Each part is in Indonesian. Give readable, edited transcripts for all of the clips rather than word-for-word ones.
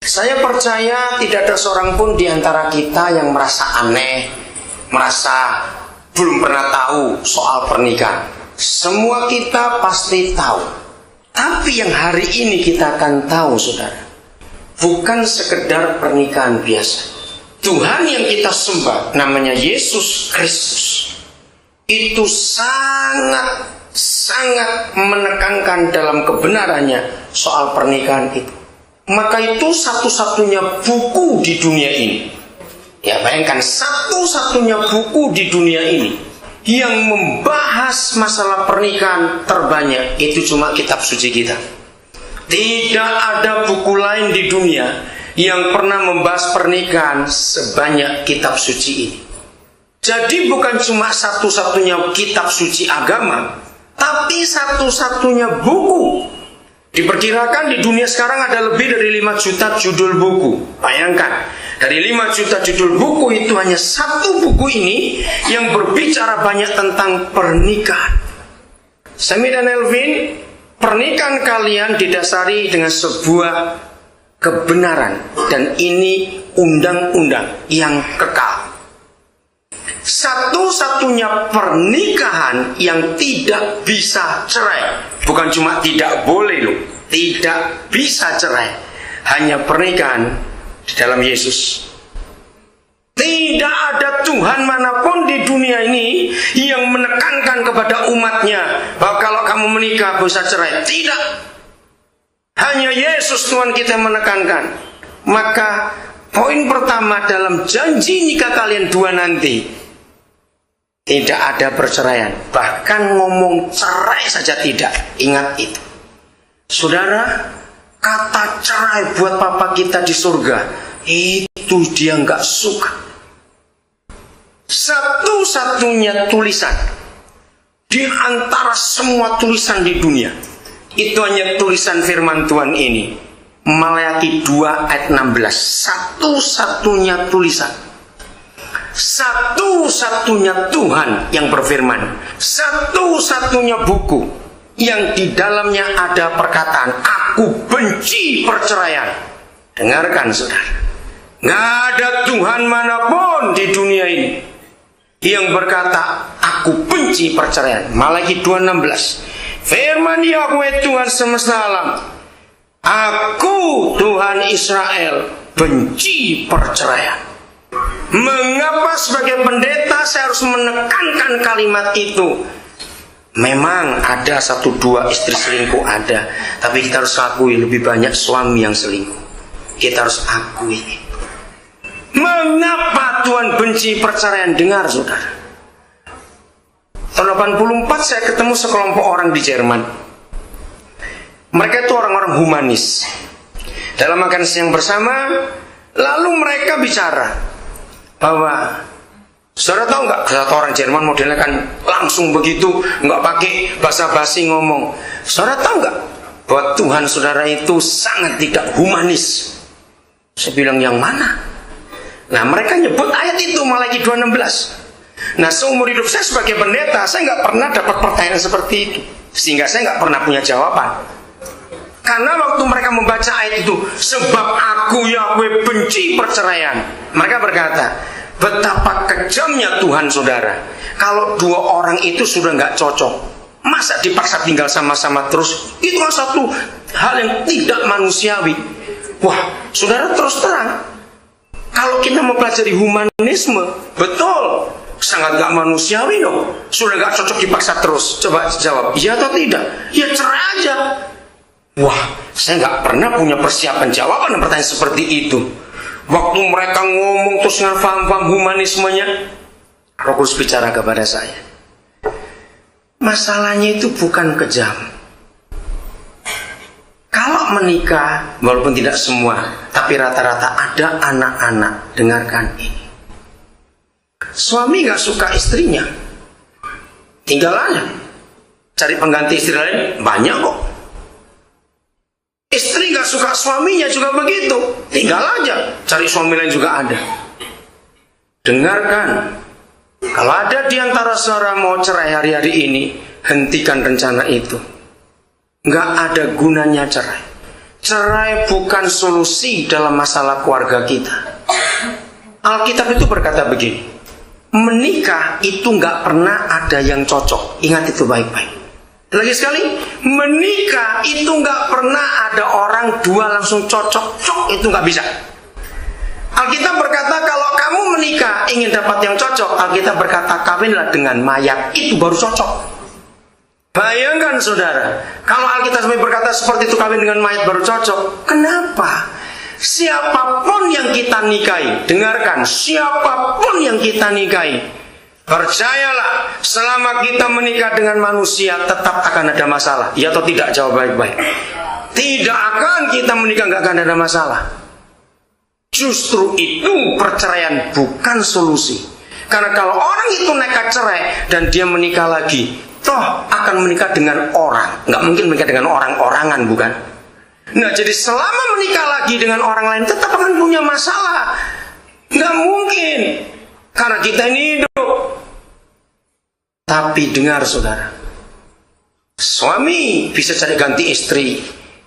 Saya percaya tidak ada seorang pun di antara kita yang merasa aneh, merasa belum pernah tahu soal pernikahan. Semua kita pasti tahu. Tapi yang hari ini kita akan tahu, saudara, bukan sekedar pernikahan biasa. Tuhan yang kita sembah, namanya Yesus Kristus, itu sangat menekankan dalam kebenarannya soal pernikahan itu. Maka itu satu-satunya buku di dunia ini. Ya, bayangkan, satu-satunya buku di dunia ini yang membahas masalah pernikahan terbanyak itu cuma kitab suci kita. Tidak ada buku lain di dunia yang pernah membahas pernikahan sebanyak kitab suci ini. Jadi bukan cuma satu-satunya kitab suci agama, tapi satu-satunya buku. Diperkirakan di dunia sekarang ada lebih dari 5 juta judul buku. Bayangkan, dari 5 juta judul buku itu hanya satu buku ini yang berbicara banyak tentang pernikahan. Sammy dan Elvin, pernikahan kalian didasari dengan sebuah kebenaran, dan ini undang-undang yang kekal. Satu-satunya pernikahan yang tidak bisa cerai. Bukan cuma tidak boleh loh, tidak bisa cerai. Hanya pernikahan di dalam Yesus. Tidak ada Tuhan manapun di dunia ini yang menekankan kepada umatnya bahwa kalau kamu menikah bisa cerai. Tidak. Hanya Yesus Tuhan kita menekankan. Maka poin pertama dalam janji nikah kalian dua nanti, tidak ada perceraian. Bahkan ngomong cerai saja tidak. Ingat itu. Saudara, kata cerai buat papa kita di surga, itu dia nggak suka. Satu-satunya tulisan di antara semua tulisan di dunia, itu hanya tulisan firman Tuhan ini. Maleakhi 2 ayat 16. Satu-satunya tulisan. Satu-satunya Tuhan yang berfirman. Satu-satunya buku yang di dalamnya ada perkataan, aku benci perceraian. Dengarkan, saudara. Nggak ada Tuhan manapun di dunia ini yang berkata, aku benci perceraian. Maleakhi 2:16. Firman Yahweh Tuhan semesta alam, aku Tuhan Israel benci perceraian. Mengapa sebagai pendeta saya harus menekankan kalimat itu? Memang ada 1-2 istri selingkuh, ada. Tapi kita harus akui lebih banyak suami yang selingkuh. Kita harus akui. Mengapa Tuhan benci perceraian? Dengar, saudara. Tahun 84 saya ketemu sekelompok orang di Jerman. Mereka itu orang-orang humanis. Dalam makan siang bersama, lalu mereka bicara bahwa, saudara tahu nggak, satu orang Jerman modelnya kan langsung begitu, nggak pakai basa-basi ngomong. Saudara tahu nggak bahwa Tuhan saudara itu sangat tidak humanis? Saya bilang, yang mana? Nah, mereka nyebut ayat itu, Maleakhi 2:16. Nah, seumur hidup saya sebagai pendeta, saya nggak pernah dapat pertanyaan seperti itu, sehingga saya nggak pernah punya jawaban. Karena waktu mereka membaca ayat itu, sebab aku Yahweh benci perceraian, mereka berkata, betapa kejamnya Tuhan saudara. Kalau dua orang itu sudah nggak cocok, masa dipaksa tinggal sama-sama terus? Itu satu hal yang tidak manusiawi. Wah, saudara, terus terang, kalau kita mempelajari humanisme, betul, sangat nggak manusiawi dong. Sudah nggak cocok dipaksa terus. Coba jawab, iya atau tidak? Ya cerai aja. Wah, saya nggak pernah punya persiapan jawaban pertanyaan seperti itu. Waktu mereka ngomong terus dengan paham-paham humanismenya, Roh Kudus bicara kepada saya. Masalahnya itu bukan kejam. Kalau menikah, walaupun tidak semua, tapi rata-rata ada anak-anak. Dengarkan ini. Suami nggak suka istrinya, tinggal aja. Cari pengganti istri lain, banyak kok. Istri gak suka suaminya juga begitu, tinggal aja, cari suami lain juga ada. Dengarkan, kalau ada di antara saudara mau cerai hari-hari ini, hentikan rencana itu. Gak ada gunanya cerai. cerai bukan solusi dalam masalah keluarga kita. Alkitab itu berkata begini, menikah itu nggak pernah ada yang cocok. Ingat itu baik-baik. Lagi sekali, menikah itu nggak pernah ada orang dua langsung cocok, itu nggak bisa. Alkitab berkata kalau kamu menikah ingin dapat yang cocok, Alkitab berkata kawinlah dengan mayat, itu baru cocok. Bayangkan saudara, kalau Alkitab sampai berkata seperti itu kawin dengan mayat baru cocok. Kenapa? Siapapun yang kita nikahi, dengarkan, siapapun yang kita nikahi, percayalah, selama kita menikah dengan manusia tetap akan ada masalah. Ya atau tidak? Jawab baik-baik. Tidak akan kita menikah nggak akan ada masalah. Justru itu perceraian bukan solusi. Karena kalau orang itu nekat cerai dan dia menikah lagi, toh akan menikah dengan orang, nggak mungkin menikah dengan orang-orangan, bukan? Nah, jadi selama menikah lagi dengan orang lain tetap akan punya masalah, nggak mungkin, karena kita ini hidup. Tapi dengar saudara, suami bisa cari ganti istri,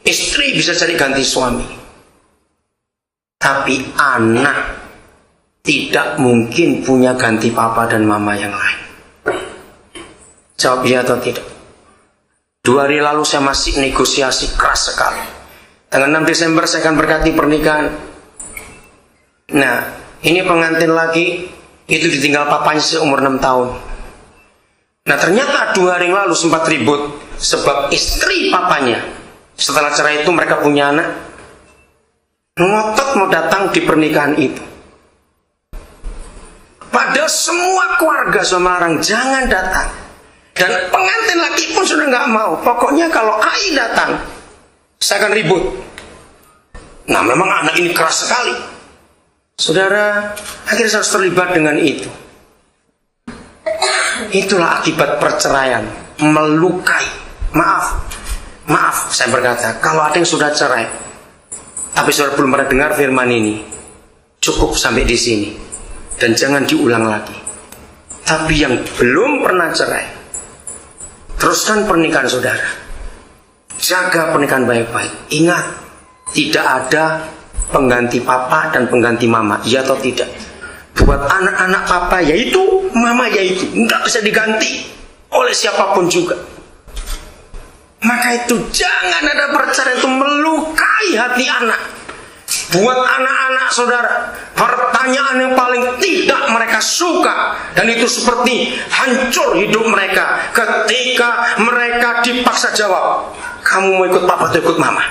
istri bisa cari ganti suami, tapi anak tidak mungkin punya ganti papa dan mama yang lain. Jawab ya atau tidak? 2 hari lalu saya masih negosiasi keras sekali. Tanggal 6 Desember saya akan berkati pernikahan. Nah, ini pengantin lagi, itu ditinggal papanya seumur 6 tahun. Nah, ternyata 2 hari lalu sempat ribut, sebab istri papanya, setelah cerai itu mereka punya anak, ngotot mau datang di pernikahan itu. Padahal semua keluarga sama orang jangan datang. Dan pengantin laki pun sudah nggak mau. Pokoknya kalau Ai datang, saya akan ribut. Nah, memang anak ini keras sekali. Saudara, akhirnya saya harus terlibat dengan itu. Itulah akibat perceraian. Melukai. Maaf, saya berkata, kalau ada yang sudah cerai, tapi saudara belum pernah dengar firman ini, cukup sampai di sini. Dan jangan diulang lagi. Tapi yang belum pernah cerai, teruskan pernikahan saudara. Jaga pernikahan baik-baik. Ingat, tidak ada pengganti papa dan pengganti mama. Ya atau tidak? Buat anak-anak papa yaitu, mama yaitu, nggak bisa diganti oleh siapapun juga. Maka itu jangan ada perceraian itu melukai hati anak. Buat anak-anak saudara, pertanyaan yang paling tidak mereka suka, dan itu seperti hancur hidup mereka ketika mereka dipaksa jawab, kamu mau ikut papa atau ikut mama?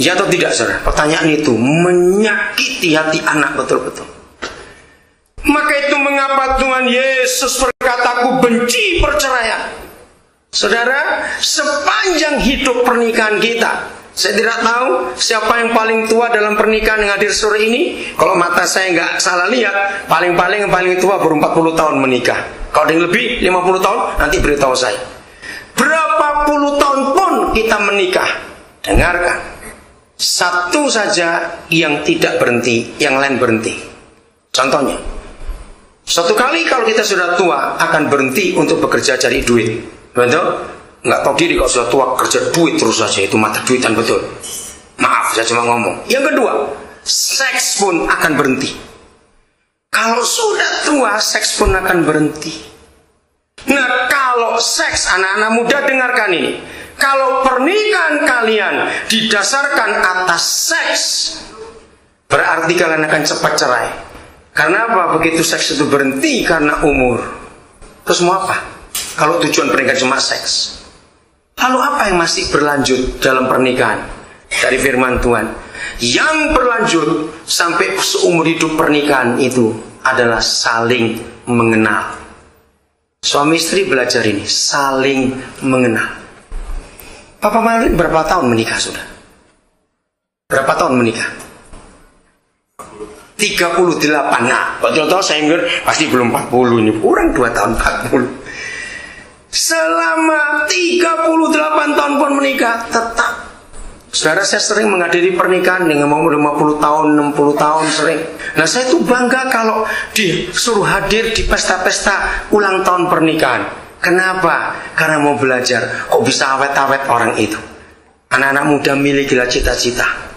Ya atau tidak saudara? Pertanyaan itu menyakiti hati anak betul-betul. Maka itu mengapa Tuhan Yesus berkata, aku benci perceraian. Saudara, sepanjang hidup pernikahan kita, saya tidak tahu siapa yang paling tua dalam pernikahan yang hadir sore ini. Kalau mata saya nggak salah lihat, paling-paling yang paling tua baru 40 tahun menikah. Kalau ada yang lebih 50 tahun, nanti beritahu saya. Berapa puluh tahun pun kita menikah, dengarkan, satu saja yang tidak berhenti, yang lain berhenti. Contohnya, suatu kali kalau kita sudah tua akan berhenti untuk bekerja cari duit, betul? Nggak tahu diri kalau sudah tua kerja duit terus saja, itu mata duitan betul. Maaf, saya cuma ngomong. Yang kedua, seks pun akan berhenti. Kalau sudah tua, seks pun akan berhenti. Nah, kalau seks, anak-anak muda dengarkan ini. Kalau pernikahan kalian didasarkan atas seks, berarti kalian akan cepat cerai. Karena apa? Begitu seks itu berhenti karena umur, terus mau apa? Kalau tujuan pernikahan cuma seks, lalu apa yang masih berlanjut dalam pernikahan? Dari firman Tuhan, yang berlanjut sampai seumur hidup pernikahan itu adalah saling mengenal. Suami istri belajar ini, saling mengenal. Papa Marlin berapa tahun menikah sudah? Berapa tahun menikah? 38. Nah, betul-betul saya ingat pasti belum 40 ini, kurang 2 tahun 40. Selama 38 tahun pun menikah tetap. Saudara, saya sering menghadiri pernikahan dengan umur 50 tahun, 60 tahun sering. Nah, saya tuh bangga kalau disuruh hadir di pesta-pesta ulang tahun pernikahan. Kenapa? Karena mau belajar kok bisa awet-awet orang itu. Anak-anak muda milikilah cita-cita.